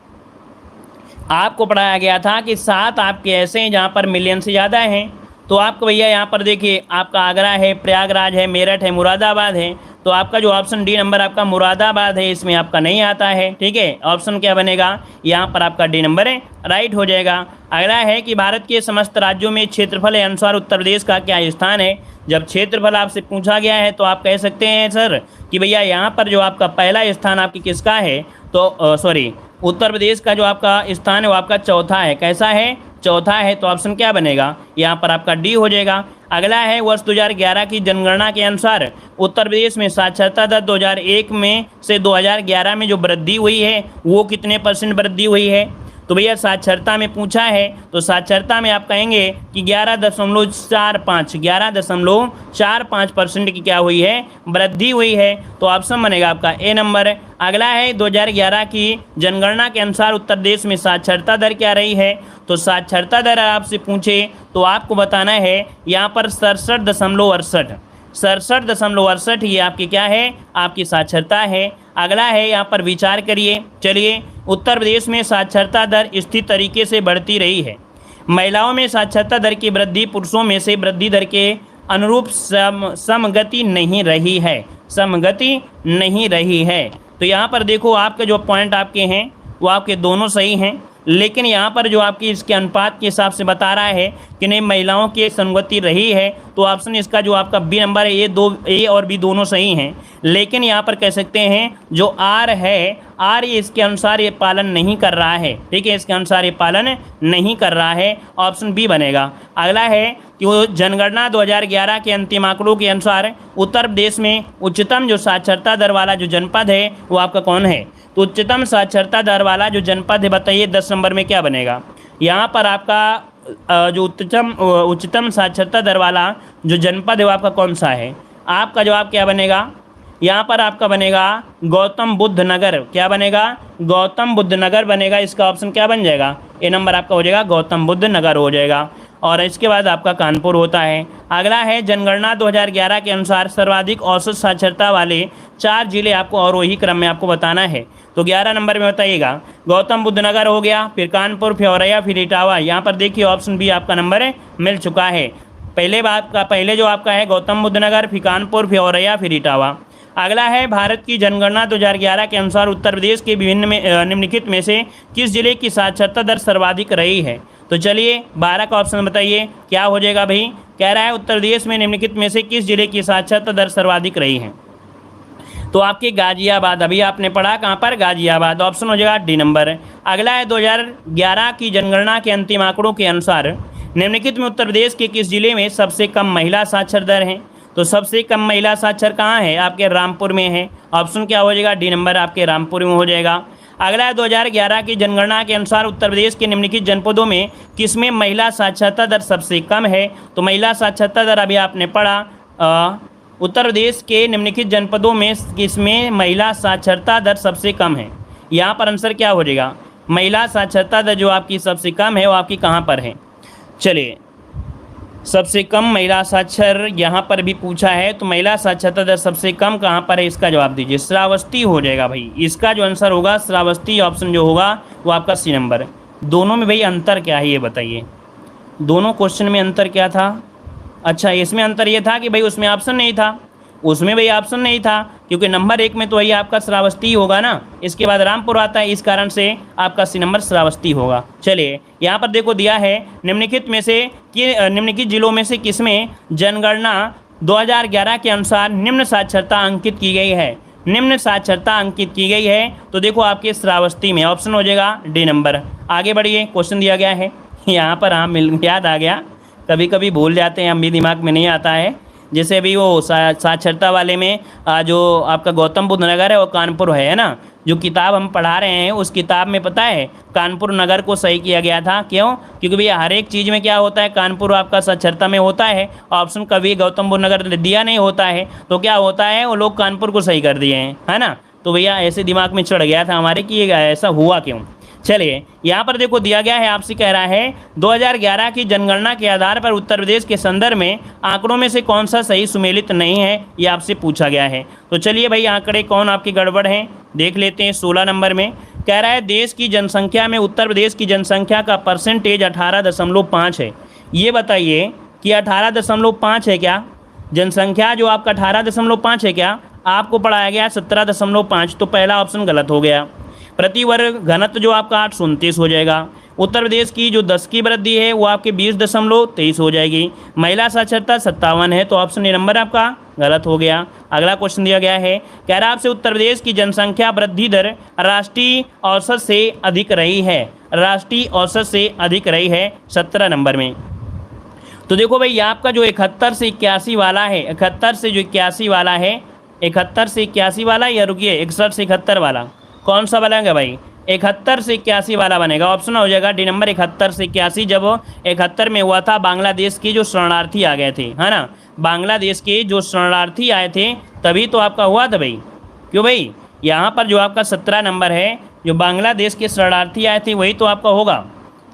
आपको पढ़ाया गया था कि 7 आपके ऐसे हैं जहाँ पर मिलियन से ज़्यादा हैं। तो आपको भैया यहाँ पर देखिए आपका आगरा है, प्रयागराज है, मेरठ है, मुरादाबाद है। तो आपका जो ऑप्शन डी नंबर आपका मुरादाबाद है इसमें आपका नहीं आता है, ठीक है। ऑप्शन क्या बनेगा? यहाँ पर आपका डी नंबर है, राइट हो जाएगा। अगला है कि भारत के समस्त राज्यों में क्षेत्रफल अनुसार उत्तर प्रदेश का क्या स्थान है? जब क्षेत्रफल आपसे पूछा गया है तो आप कह सकते हैं सर कि भैया यहाँ पर जो आपका पहला स्थान आपकी किसका है? तो सॉरी उत्तर प्रदेश का जो आपका स्थान है वो आपका चौथा है। कैसा है? चौथा है। तो ऑप्शन क्या बनेगा? यहाँ पर आपका डी हो जाएगा। अगला है वर्ष 2011 की जनगणना के अनुसार उत्तर प्रदेश में साक्षरता दर 2001 में से 2011 में जो वृद्धि हुई है वो कितने % वृद्धि हुई है? तो भैया साक्षरता में पूछा है तो साक्षरता में आप कहेंगे कि 11.45% की क्या हुई है? वृद्धि हुई है। तो ऑप्शन बनेगा आपका ए नंबर। अगला है 2011 की जनगणना के अनुसार उत्तर प्रदेश में साक्षरता दर क्या रही है? तो साक्षरता दर आपसे पूछे तो आपको बताना है यहाँ पर 67.68 ये आपकी क्या है? आपकी साक्षरता है। अगला है यहाँ पर विचार करिए। चलिए उत्तर प्रदेश में साक्षरता दर स्थिर तरीके से बढ़ती रही है। महिलाओं में साक्षरता दर की वृद्धि पुरुषों में से वृद्धि दर के अनुरूप समगति नहीं रही है। समगति नहीं रही है। तो यहाँ पर देखो आपके जो पॉइंट आपके हैं वो आपके दोनों सही हैं। लेकिन यहाँ पर जो आपकी इसके अनुपात के हिसाब से बता रहा है कि नहीं महिलाओं की संगति रही है, तो ऑप्शन इसका जो आपका बी नंबर है, ए और बी दोनों सही हैं। लेकिन यहाँ पर कह सकते हैं जो आर है, आर ये इसके अनुसार ये पालन नहीं कर रहा है, ठीक है, इसके अनुसार ये पालन नहीं कर रहा है, ऑप्शन बी बनेगा। अगला है कि वो जनगणना 2011 के अंतिम आंकड़ों के अनुसार उत्तर प्रदेश में उच्चतम जो साक्षरता दर वाला जो जनपद है वो आपका कौन है? तो उच्चतम साक्षरता दर वाला जो जनपद है बताइए 10 नंबर में क्या बनेगा? यहाँ पर आपका जो उच्चतम साक्षरता दर वाला जो जनपद है वो आपका कौन सा है? आपका जवाब क्या बनेगा? यहाँ पर आपका बनेगा गौतम बुद्ध नगर। क्या बनेगा? गौतम बुद्ध नगर बनेगा। इसका ऑप्शन क्या बन जाएगा? ए नंबर आपका हो जाएगा गौतम बुद्ध नगर हो जाएगा। और इसके बाद आपका कानपुर होता है। अगला है जनगणना 2011 के अनुसार सर्वाधिक औसत साक्षरता वाले 4 जिले आपको अवरोही क्रम में आपको बताना है। तो 11 नंबर में बताइएगा गौतम बुद्ध नगर हो गया, फिर कानपुर, फिर औरैया, फिर इटावा। यहाँ पर देखिए ऑप्शन बी आपका नंबर मिल चुका है। पहले जो आपका है गौतम बुद्ध नगर, फिर कानपुर, फिर औरैया, फिर इटावा। अगला है भारत की जनगणना 2011 के अनुसार उत्तर प्रदेश के निम्नलिखित में से किस जिले की साक्षरता दर सर्वाधिक रही है? तो चलिए 12 का ऑप्शन बताइए क्या हो जाएगा भाई? कह रहा है उत्तर प्रदेश में निम्नलिखित में से किस जिले की साक्षरता दर सर्वाधिक रही है? तो आपके गाजियाबाद, अभी आपने पढ़ा कहाँ पर? गाजियाबाद, ऑप्शन हो जाएगा डी नंबर। अगला है 2011 की जनगणना के अंतिम आंकड़ों के अनुसार निम्नलिखित में उत्तर प्रदेश के किस जिले में सबसे कम महिला साक्षर दर है? तो सबसे कम महिला साक्षर कहाँ है? आपके रामपुर में है। ऑप्शन क्या हो जाएगा? डी नंबर आपके रामपुर में हो जाएगा। अगला है 2011 की जनगणना के अनुसार उत्तर प्रदेश के निम्नलिखित जनपदों में किसमें महिला साक्षरता दर सबसे कम है? तो महिला साक्षरता दर अभी आपने पढ़ा, उत्तर प्रदेश के निम्नलिखित जनपदों में किसमें महिला साक्षरता दर सबसे कम है? यहाँ पर आंसर क्या हो जाएगा? महिला साक्षरता दर जो आपकी सबसे कम है वो आपकी कहाँ पर है? चलिए सबसे कम महिला साक्षर यहाँ पर भी पूछा है, तो महिला साक्षरता दर सबसे कम कहाँ पर है इसका जवाब दीजिए। श्रावस्ती हो जाएगा भाई। इसका जो आंसर होगा श्रावस्ती ऑप्शन जो होगा वो आपका सी नंबर। दोनों में भाई अंतर क्या है ये बताइए? दोनों क्वेश्चन में अंतर क्या था? अच्छा इसमें अंतर ये था कि भाई उसमें ऑप्शन नहीं था, उसमें भाई ऑप्शन नहीं था क्योंकि नंबर 1 में तो वही आपका श्रावस्ती होगा ना, इसके बाद रामपुर आता है, इस कारण से आपका सी नंबर श्रावस्ती होगा। चलिए यहाँ पर देखो दिया है निम्नलिखित में से कि निम्नलिखित जिलों में से किसमें जनगणना 2011 के अनुसार निम्न साक्षरता अंकित की गई है? निम्न साक्षरता अंकित की गई है तो देखो आपके श्रावस्ती में, ऑप्शन हो जाएगा डी नंबर। आगे बढ़िए, क्वेश्चन दिया गया है यहाँ पर, हाँ याद आ गया, कभी कभी भूल जाते हैं, हम भी दिमाग में नहीं आता है। जैसे अभी वो साक्षरता वाले में जो आपका गौतम बुद्ध नगर है वो कानपुर है ना, जो किताब हम पढ़ा रहे हैं उस किताब में पता है कानपुर नगर को सही किया गया था। क्यों? क्योंकि भैया हर एक चीज़ में क्या होता है, कानपुर आपका साक्षरता में होता है, ऑप्शन कभी गौतम बुद्ध नगर दिया नहीं होता है, तो क्या होता है वो लोग कानपुर को सही कर दिए हैं, है ना। तो भैया ऐसे दिमाग में चढ़ गया था हमारे कि ऐसा हुआ क्यों। चलिए यहाँ पर देखो दिया गया है, आपसे कह रहा है 2011 की जनगणना के आधार पर उत्तर प्रदेश के संदर्भ में आंकड़ों में से कौन सा सही सुमेलित नहीं है, ये आपसे पूछा गया है। तो चलिए भाई आंकड़े कौन आपके गड़बड़ हैं देख लेते हैं। 16 नंबर में कह रहा है देश की जनसंख्या में उत्तर प्रदेश की जनसंख्या का परसेंटेज 18.5 है। ये बताइए कि 18.5 है क्या? जनसंख्या जो आपका 18.5 है क्या? आपको पढ़ाया गया 17.5, तो पहला ऑप्शन गलत हो गया। प्रति वर्ग घनत्व जो आपका 829 हो जाएगा। उत्तर प्रदेश की जो 10 की वृद्धि है वो आपके 20.23 हो जाएगी। महिला साक्षरता 57 है, तो ऑप्शन ए नंबर आपका गलत हो गया। अगला क्वेश्चन दिया गया है, कह रहा है आपसे उत्तर प्रदेश की जनसंख्या वृद्धि दर राष्ट्रीय औसत से अधिक रही है। राष्ट्रीय औसत से अधिक रही है 17 नंबर में। तो देखो भाई आपका जो 71 से 81 वाला है, 71 से जो 81 वाला है, 71 से 81 वाला या रुकिए 61 से 71 वाला कौन सा बनेगा भाई? 71 से 81 वाला बनेगा। ऑप्शन हो जाएगा डी नंबर 71 से 81। जब 71 में हुआ था बांग्लादेश के जो शरणार्थी आ गए थे, है ना, बांग्लादेश के जो शरणार्थी आए थे तभी तो आपका हुआ था भाई। क्यों भाई? यहाँ पर जो आपका 17 नंबर है, जो बांग्लादेश के शरणार्थी आए थे वही तो आपका होगा,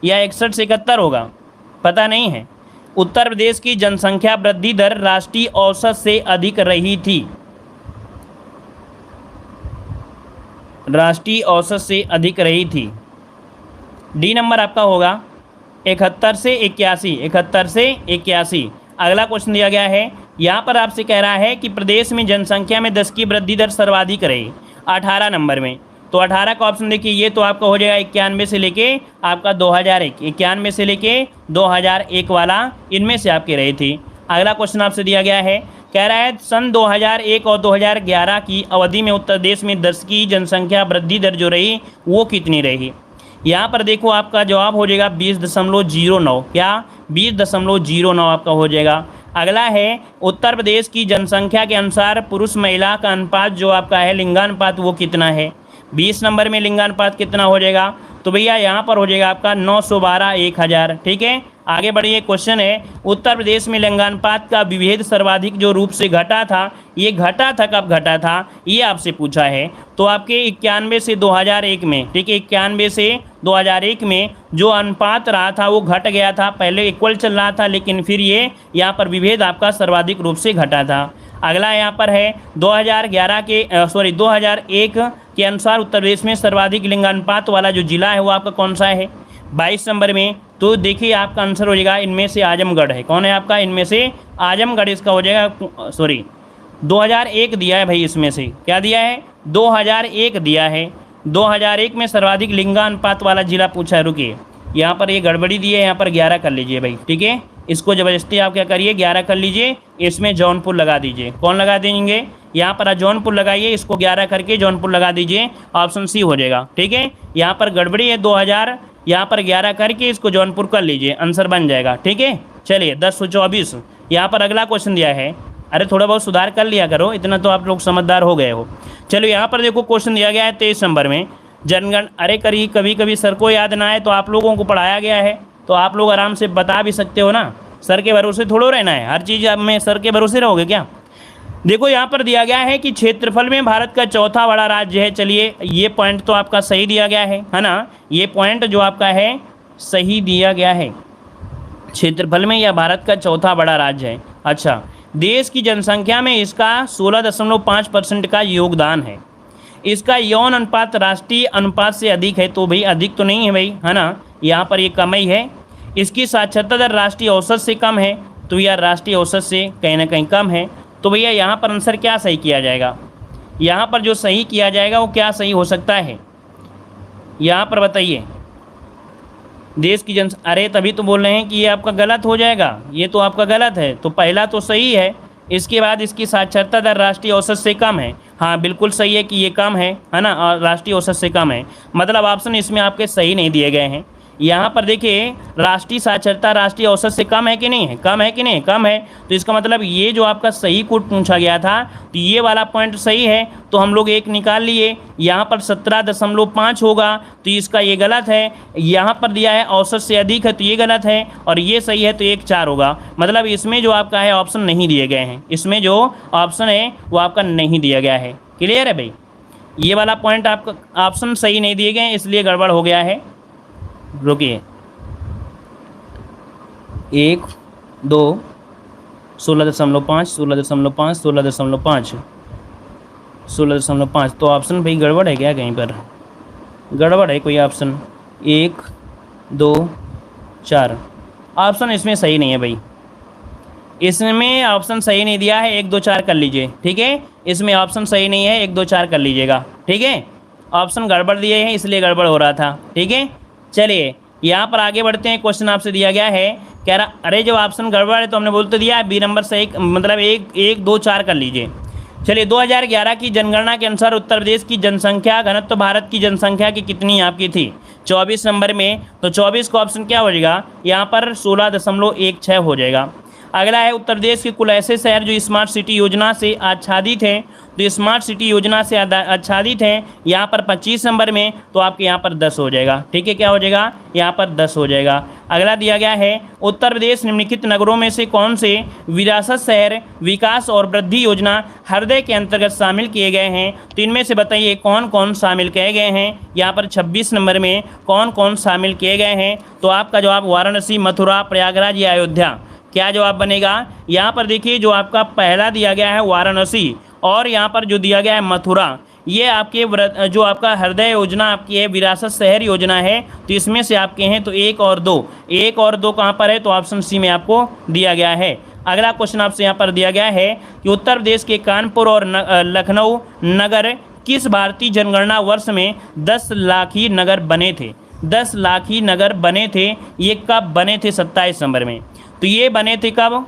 या 61 से 71 होगा, पता नहीं है। उत्तर प्रदेश की जनसंख्या वृद्धि दर राष्ट्रीय औसत से अधिक रही थी। राष्ट्रीय औसत से अधिक रही थी, डी नंबर आपका होगा 71 से 81। 71 से 81। अगला क्वेश्चन दिया गया है, यहाँ पर आपसे कह रहा है कि प्रदेश में जनसंख्या में 10 की वृद्धि दर सर्वाधिक रही 18 नंबर में। तो 18 का ऑप्शन देखिए, ये तो आपका हो जाएगा 91 से लेके आपका 2001, 91 से लेके 2001 वाला इनमें से आपके रही थी। अगला क्वेश्चन आपसे दिया गया है, कह रहा है सन 2001 और 2011 की अवधि में उत्तर प्रदेश में दशकीय जनसंख्या वृद्धि दर जो रही वो कितनी रही। यहाँ पर देखो आपका जवाब हो जाएगा 20.09, क्या 20.09 आपका हो जाएगा। अगला है उत्तर प्रदेश की जनसंख्या के अनुसार पुरुष महिला का अनुपात जो आपका है लिंगानुपात वो कितना है। 20 नंबर में लिंगानुपात कितना हो जाएगा, तो भैया यहाँ पर हो जाएगा आपका 912 1000। ठीक है, आगे बढ़िए। क्वेश्चन है उत्तर प्रदेश में लिंगानुपात का विभेद सर्वाधिक जो रूप से घटा था, ये घटा था कब घटा था, ये आपसे पूछा है। तो आपके 91 से 2001 में, ठीक है, 91 से 2001 में जो अनुपात रहा था वो घट गया था। पहले इक्वल चल रहा था लेकिन फिर ये यहाँ पर विभेद आपका सर्वाधिक रूप से घटा था। अगला यहाँ पर है 2001 के अनुसार उत्तर प्रदेश में सर्वाधिक लिंगानुपात वाला जो जिला है वो आपका कौन सा है 22 नंबर में। तो देखिए आपका आंसर हो जाएगा इनमें से आजमगढ़ है। कौन है आपका, इनमें से आजमगढ़ इसका हो जाएगा। सॉरी 2001 दिया है भाई, इसमें से क्या दिया है 2001 दिया है। 2001 में सर्वाधिक लिंगानुपात वाला जिला पूछा है। रुकिए यहाँ पर ये गड़बड़ी दी है, यहाँ पर 11 कर लीजिए भाई। ठीक है, इसको ज़बरदस्ती आप क्या करिए 11 कर लीजिए, इसमें जौनपुर लगा दीजिए। कौन लगा देंगे, यहाँ पर जौनपुर लगाइए, इसको 11 करके जौनपुर लगा दीजिए, ऑप्शन सी हो जाएगा। ठीक है, यहाँ पर गड़बड़ी है 2000, यहाँ पर 11 करके इसको जौनपुर कर लीजिए, आंसर बन जाएगा। ठीक है, चलिए 1024 यहाँ पर अगला क्वेश्चन दिया है। अरे थोड़ा बहुत सुधार कर लिया करो, इतना तो आप लोग समझदार हो गए हो। चलो यहाँ पर देखो क्वेश्चन दिया गया है 23 नंबर में जनगण। अरे कभी कभी सर को याद ना आए तो आप लोगों को पढ़ाया गया है तो आप लोग आराम से बता भी सकते हो ना, सर के भरोसे थोड़ा रहना है, हर चीज़ में सर के भरोसे रहोगे क्या। देखो यहाँ पर दिया गया है कि क्षेत्रफल में भारत का चौथा बड़ा राज्य है। चलिए ये पॉइंट तो आपका सही दिया गया है ना, ये पॉइंट जो आपका है सही दिया गया है, क्षेत्रफल में यह भारत का चौथा बड़ा राज्य है। अच्छा, देश की जनसंख्या में इसका 16.5% का योगदान है। इसका यौन अनुपात राष्ट्रीय अनुपात से अधिक है, तो भाई अधिक तो नहीं है भाई, है ना, यहाँ पर ये कम ही है। इसकी साक्षरता दर राष्ट्रीय औसत से कम है, तो यह राष्ट्रीय औसत से कहीं ना कहीं कम है। तो भैया यहाँ पर आंसर क्या सही किया जाएगा, यहाँ पर जो सही किया जाएगा वो क्या सही हो सकता है, यहाँ पर बताइए। देश की अरे तभी तो बोल रहे हैं कि ये आपका गलत हो जाएगा, ये तो आपका गलत है। तो पहला तो सही है, इसके बाद इसकी साक्षरता दर राष्ट्रीय औसत से कम है। हाँ बिल्कुल सही है कि ये कम है ना, और राष्ट्रीय औसत से कम है, मतलब ऑप्शन इसमें आपके सही नहीं दिए गए हैं। यहाँ पर देखिए राष्ट्रीय साक्षरता राष्ट्रीय औसत से कम है कि नहीं है, कम है कि नहीं, कम है। तो इसका मतलब ये जो आपका सही कोड पूछा गया था तो ये वाला पॉइंट सही है, तो हम लोग एक निकाल लिए। यहाँ पर 17.5 होगा तो इसका ये गलत है। यहाँ पर दिया है औसत से अधिक है तो ये गलत है, और ये सही है तो 1 4 होगा। मतलब इसमें जो आपका है ऑप्शन नहीं दिए गए हैं, इसमें जो ऑप्शन है वो आपका नहीं दिया गया है। क्लियर है भाई, ये वाला पॉइंट आपका ऑप्शन सही नहीं दिए गए इसलिए गड़बड़ हो गया है। रुकिए 1 2 16.5 16.5 16.5 16.5 तो ऑप्शन भाई गड़बड़ है क्या, कहीं पर गड़बड़ है कोई ऑप्शन। 1 2 4 ऑप्शन इसमें सही नहीं है भाई, इसमें ऑप्शन सही नहीं दिया है। 1 2 4 कर लीजिए, ठीक है, इसमें ऑप्शन सही नहीं है, 1 2 4 कर लीजिएगा। ठीक है, ऑप्शन गड़बड़ दिए हैं इसलिए गड़बड़ हो रहा था। ठीक है, चलिए यहाँ पर आगे बढ़ते हैं। क्वेश्चन आपसे दिया गया है, कह रहा अरे जब ऑप्शन गड़बड़ है तो हमने बोल तो दिया है बी नंबर से मतलब 1 2 4 कर लीजिए। चलिए 2011 की जनगणना के अनुसार उत्तर प्रदेश की जनसंख्या घनत्व भारत की जनसंख्या की कितनी आपकी थी 24 नंबर में, तो 24 का ऑप्शन क्या हो जाएगा, यहाँ पर 16.16 हो जाएगा। अगला है उत्तर प्रदेश के कुल ऐसे शहर जो स्मार्ट सिटी योजना से आच्छादित हैं, तो स्मार्ट सिटी योजना से आच्छादित हैं यहाँ पर 25 नंबर में, तो आपके यहाँ पर 10 हो जाएगा। ठीक है, क्या हो जाएगा, यहाँ पर 10 हो जाएगा। अगला दिया गया है उत्तर प्रदेश निम्नलिखित नगरों में से कौन से विरासत शहर विकास और वृद्धि योजना हृदय के अंतर्गत शामिल किए गए हैं, तो इनमें से बताइए कौन कौन शामिल किए गए हैं। यहाँ पर 26 नंबर में कौन कौन शामिल किए गए हैं, तो आपका जवाब वाराणसी, मथुरा, प्रयागराज या अयोध्या, क्या जवाब बनेगा। यहाँ पर देखिए जो आपका पहला दिया गया है वाराणसी, और यहाँ पर जो दिया गया है मथुरा, ये आपके जो आपका हृदय योजना आपकी है, विरासत शहर योजना है, तो इसमें से आपके हैं तो 1 और 2 कहाँ पर है, तो ऑप्शन सी में आपको दिया गया है। अगला क्वेश्चन आपसे यहाँ पर दिया गया है कि उत्तर प्रदेश के कानपुर और लखनऊ नगर किस भारतीय जनगणना वर्ष में 10 लाख ही नगर बने थे? 10 लाख ही नगर बने थे, ये कब बने थे? 27 दिसंबर में। तो ये बने थे कब?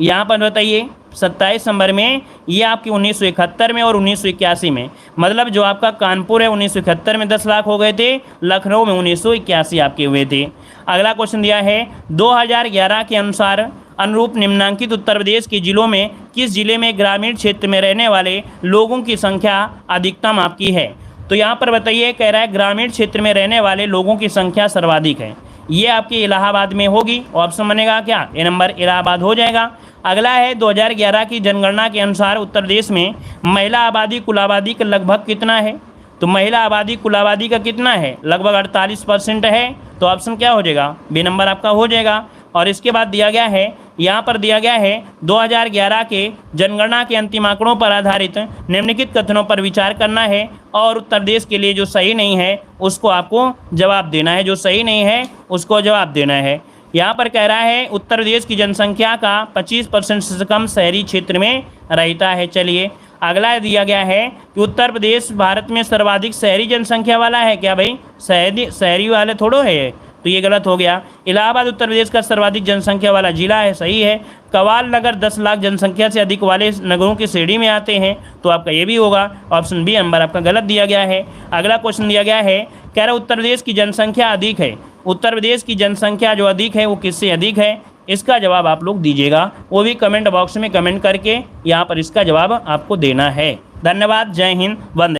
यहाँ पर बताइए 27 दिसंबर में, ये आपके 1971 में और 1981 में। मतलब जो आपका कानपुर है 1971 में 10 लाख हो गए थे, लखनऊ में 1981 आपके हुए थे। अगला क्वेश्चन दिया है 2011 के अनुसार अनुरूप निम्नांकित उत्तर प्रदेश के जिलों में किस जिले में ग्रामीण क्षेत्र में रहने वाले लोगों की संख्या अधिकतम आपकी है? तो यहाँ पर बताइए, कह रहा है ग्रामीण क्षेत्र में रहने वाले लोगों की संख्या सर्वाधिक है। ये आपके इलाहाबाद में होगी। ऑप्शन बनेगा क्या? ए नंबर इलाहाबाद हो जाएगा। अगला है 2011 की जनगणना के अनुसार उत्तर प्रदेश में महिला आबादी कुल आबादी का लगभग कितना है? तो महिला आबादी कुल आबादी का कितना है? लगभग 48% है। तो ऑप्शन क्या हो जाएगा? बी नंबर आपका हो जाएगा। और इसके बाद दिया गया है, यहाँ पर दिया गया है 2011 के जनगणना के अंतिम आंकड़ों पर आधारित निम्नलिखित कथनों पर विचार करना है और उत्तर प्रदेश के लिए जो सही नहीं है उसको आपको जवाब देना है। जो सही नहीं है उसको जवाब देना है। यहाँ पर कह रहा है उत्तर प्रदेश की जनसंख्या का 25% से कम शहरी क्षेत्र में रहता है। चलिए अगला दिया गया है कि उत्तर प्रदेश भारत में सर्वाधिक शहरी जनसंख्या वाला है क्या? भाई शहरी वाले थोड़ो है, तो ये गलत हो गया। इलाहाबाद उत्तर प्रदेश का सर्वाधिक जनसंख्या वाला जिला है, सही है। कवाल नगर 10 लाख जनसंख्या से अधिक वाले नगरों की श्रेणी में आते हैं, तो आपका ये भी होगा। ऑप्शन बी नंबर आपका गलत दिया गया है। अगला क्वेश्चन दिया गया है, कह रहा उत्तर प्रदेश की जनसंख्या अधिक है। उत्तर प्रदेश की जनसंख्या जो अधिक है वो किससे अधिक है? इसका जवाब आप लोग दीजिएगा, वो भी कमेंट बॉक्स में कमेंट करके यहाँ पर इसका जवाब आपको देना है। धन्यवाद। जय हिंद। वंदे।